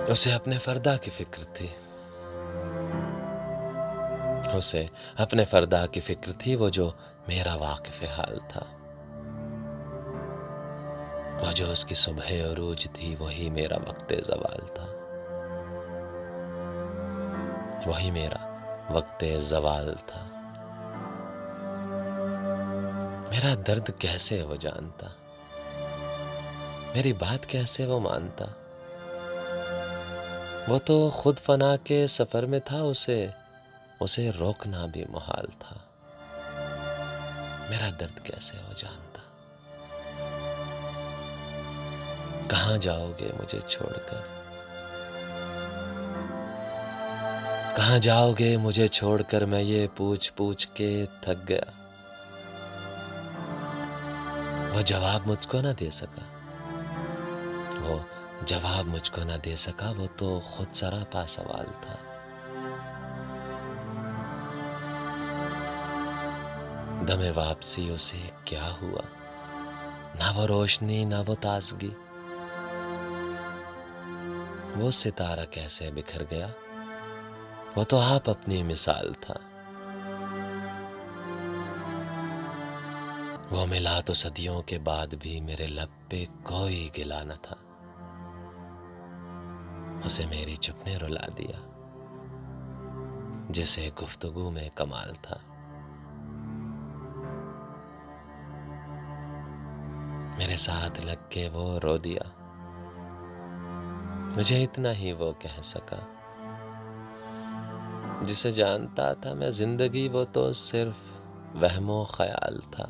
उसे अपने फरदा की फिक्र थी, उसे अपने फरदा की फिक्र थी, वो जो मेरा वाकिफ़ हाल था। वो जो उसकी सुबह अरूज थी, वही मेरा वक्ते ज़वाल था, वही मेरा वक्ते ज़वाल था। मेरा दर्द कैसे वो जानता, मेरी बात कैसे वो मानता। वो तो खुद फना के सफर में था, उसे रोकना भी मुहाल था। मेरा दर्द कैसे वो जानता। कहाँ जाओगे मुझे छोड़कर, कहाँ जाओगे मुझे छोड़कर, मैं ये पूछ पूछ के थक गया। वो जवाब मुझको ना दे सका, वो जवाब मुझको ना दे सका, वो तो खुद सरापा सवाल था। दमे वापसी उसे क्या हुआ, ना वो रोशनी ना वो ताजगी। वो सितारा कैसे बिखर गया, वो तो आप अपनी मिसाल था। वो मिला तो सदियों के बाद भी मेरे लब पे कोई गिला न था। उसे मेरी चुप ने रुला दिया, जिसे गुफ्तगू में कमाल था। मेरे साथ लग के वो रो दिया, मुझे इतना ही वो कह सका। जिसे जानता था मैं जिंदगी, वो तो सिर्फ वहमो ख्याल था।